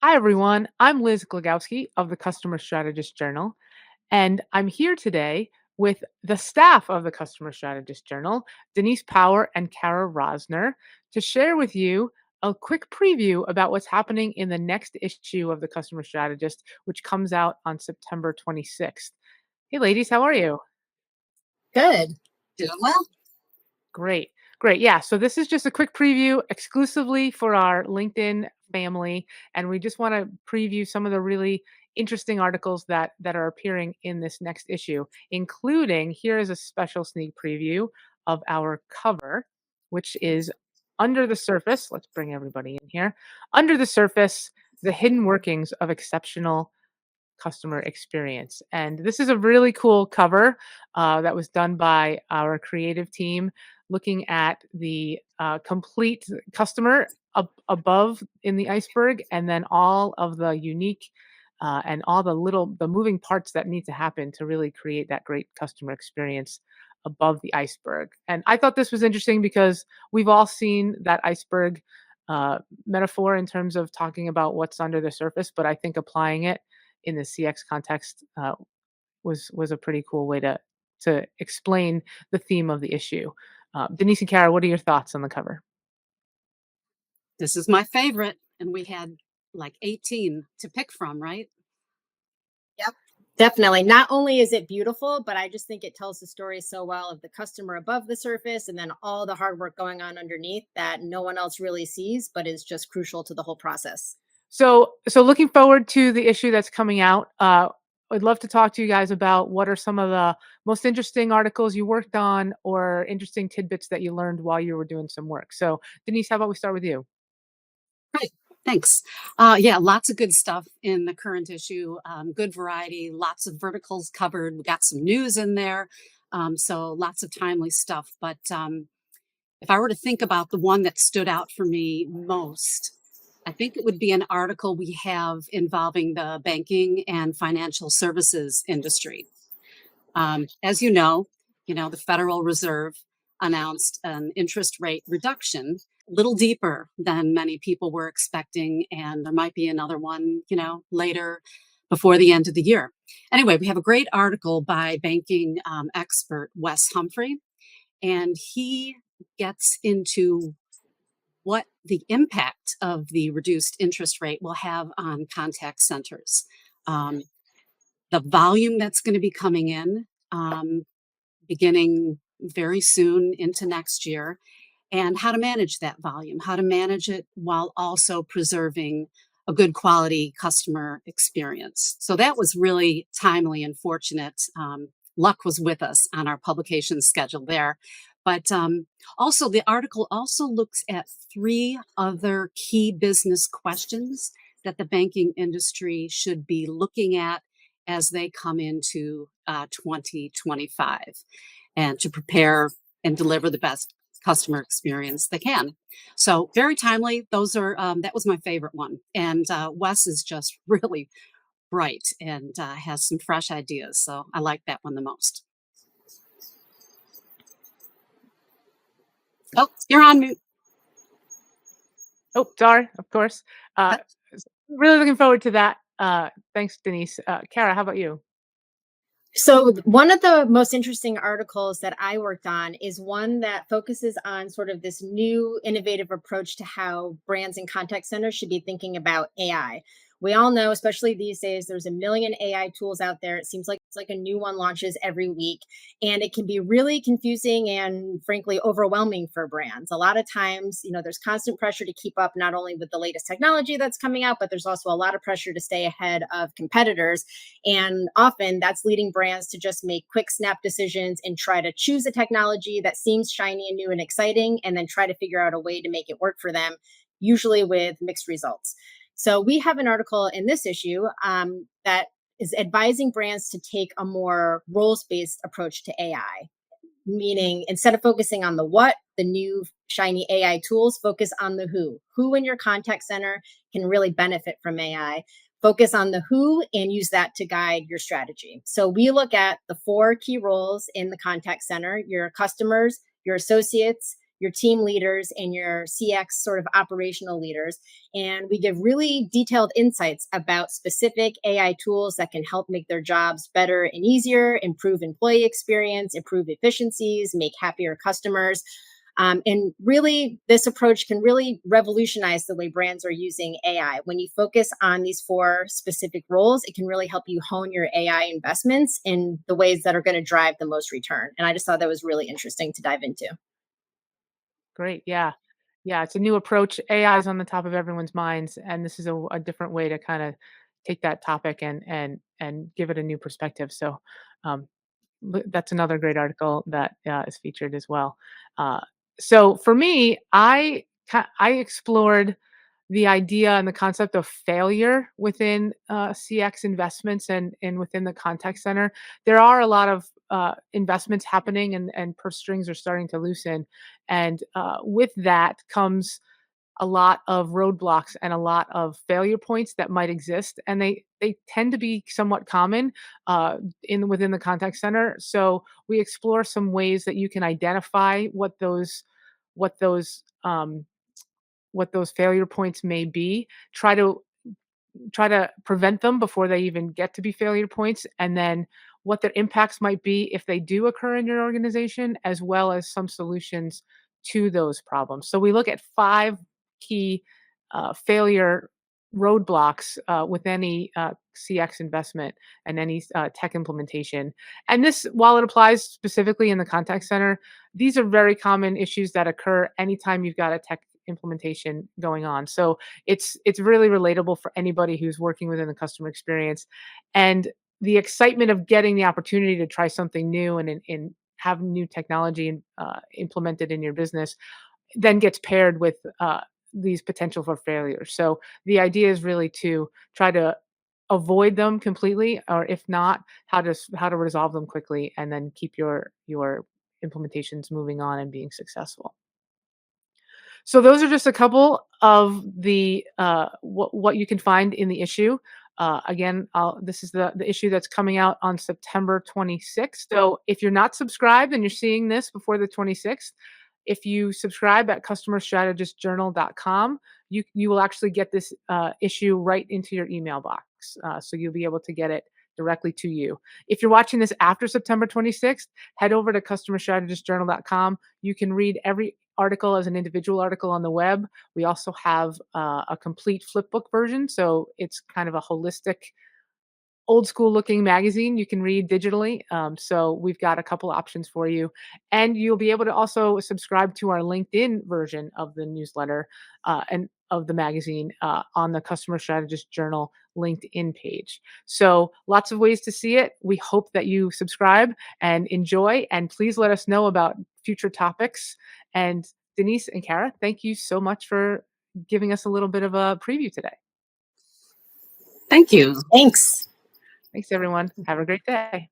Hi, everyone. I'm Liz Glagowski of the Customer Strategist Journal, and I'm here today with the staff of the Customer Strategist Journal, Denise Power and Cara Rosner, to share with you a quick preview about what's happening in the next issue of the Customer Strategist, which comes out on September 26th. Hey, ladies, how are you? Good. Doing well. Great. Great. Yeah. So this is just a quick preview exclusively for our LinkedIn family. And we just want to preview some of the really interesting articles that are appearing in this next issue, including here is a special sneak preview of our cover, which is Under the Surface. Let's bring everybody in here. Under the Surface, the hidden workings of exceptional customer experience. And this is a really cool cover that was done by our creative team, looking at the complete customer up above in the iceberg, and then all of the unique and all the moving parts that need to happen to really create that great customer experience above the iceberg. And I thought this was interesting because we've all seen that iceberg metaphor in terms of talking about what's under the surface, but I think applying it in the CX context was a pretty cool way to explain the theme of the issue. Denise and Cara, what are your thoughts on the cover? This is my favorite, and we had like 18 to pick from, right? Yep, definitely. Not only is it beautiful, but I just think it tells the story so well of the customer above the surface and then all the hard work going on underneath that no one else really sees, but is just crucial to the whole process. So looking forward to the issue that's coming out. I'd love to talk to you guys about what are some of the most interesting articles you worked on or interesting tidbits that you learned while you were doing some work. So, Denise, how about we start with you? Right. Thanks. Yeah, lots of good stuff in the current issue. Good variety, lots of verticals covered. We got some news in there. So lots of timely stuff. But if I were to think about the one that stood out for me most, I think it would be an article we have involving the banking and financial services industry. As the Federal Reserve announced an interest rate reduction, a little deeper than many people were expecting, and there might be another one, later before the end of the year. Anyway, we have a great article by banking expert Wes Humphrey, and he gets into what the impact of the reduced interest rate will have on contact centers. Um, the volume that's going to be coming in beginning very soon into next year, and how to manage that volume, how to manage it while also preserving a good quality customer experience. So that was really timely and fortunate. Luck was with us on our publication schedule there. But also, the article also looks at three other key business questions that the banking industry should be looking at as they come into 2025 and to prepare and deliver the best customer experience they can. So very timely. Those are that was my favorite one. And Wes is just really bright and has some fresh ideas. So I like that one the most. Oh, you're on mute. Oh, sorry, of course. Uh, really looking forward to that. Thanks, Denise. Cara, how about you? So, one of the most interesting articles that I worked on is one that focuses on sort of this new innovative approach to how brands and contact centers should be thinking about AI. We all know, especially these days, there's a million AI tools out there. It seems like it's like a new one launches every week, and it can be really confusing and frankly overwhelming for brands. A lot of times, there's constant pressure to keep up not only with the latest technology that's coming out, but there's also a lot of pressure to stay ahead of competitors, and often that's leading brands to just make quick snap decisions and try to choose a technology that seems shiny and new and exciting, and then try to figure out a way to make it work for them, usually with mixed results. So we have an article in this issue that is advising brands to take a more roles-based approach to AI, meaning instead of focusing on the what, the new shiny AI tools, focus on the who. Who in your contact center can really benefit from AI? Focus on the who and use that to guide your strategy. So we look at the four key roles in the contact center: your customers, your associates, your team leaders and your CX sort of operational leaders. And we give really detailed insights about specific AI tools that can help make their jobs better and easier, improve employee experience, improve efficiencies, make happier customers. And really, this approach can really revolutionize the way brands are using AI. When you focus on these four specific roles, it can really help you hone your AI investments in the ways that are going to drive the most return. And I just thought that was really interesting to dive into. Great. Yeah. Yeah. It's a new approach. AI is on the top of everyone's minds, and this is a different way to kind of take that topic and give it a new perspective. So, um, that's another great article that is featured as well. Uh, so for me, I explored the idea and the concept of failure within CX investments and within the contact center. There are a lot of investments happening, and purse strings are starting to loosen, and with that comes a lot of roadblocks and a lot of failure points that might exist, and they tend to be somewhat common in within the contact center. So we explore some ways that you can identify what those what those failure points may be. Try to prevent them before they even get to be failure points, and then what their impacts might be if they do occur in your organization, as well as some solutions to those problems. So we look at five key failure roadblocks with any CX investment and any tech implementation. And this, while it applies specifically in the contact center, these are very common issues that occur anytime you've got a tech implementation going on. So it's really relatable for anybody who's working within the customer experience, and the excitement of getting the opportunity to try something new and have new technology implemented in your business then gets paired with these potential for failures. So the idea is really to try to avoid them completely, or if not, how to resolve them quickly, and then keep your implementations moving on and being successful. So those are just a couple of the what you can find in the issue. Again, this is the issue that's coming out on September 26th. So if you're not subscribed and you're seeing this before the 26th, if you subscribe at customerstrategistjournal.com, you will actually get this issue right into your email box. So you'll be able to get it directly to you. If you're watching this after September 26th, head over to customerstrategistjournal.com. You can read every article as an individual article on the web. We also have a complete flipbook version, so it's kind of a holistic old school looking magazine you can read digitally. So we've got a couple options for you. And you'll be able to also subscribe to our LinkedIn version of the newsletter and of the magazine on the Customer Strategist Journal LinkedIn page. So lots of ways to see it. We hope that you subscribe and enjoy. And please let us know about future topics. And Denise and Cara, thank you so much for giving us a little bit of a preview today. Thank you. Thanks. Thanks, everyone. Have a great day.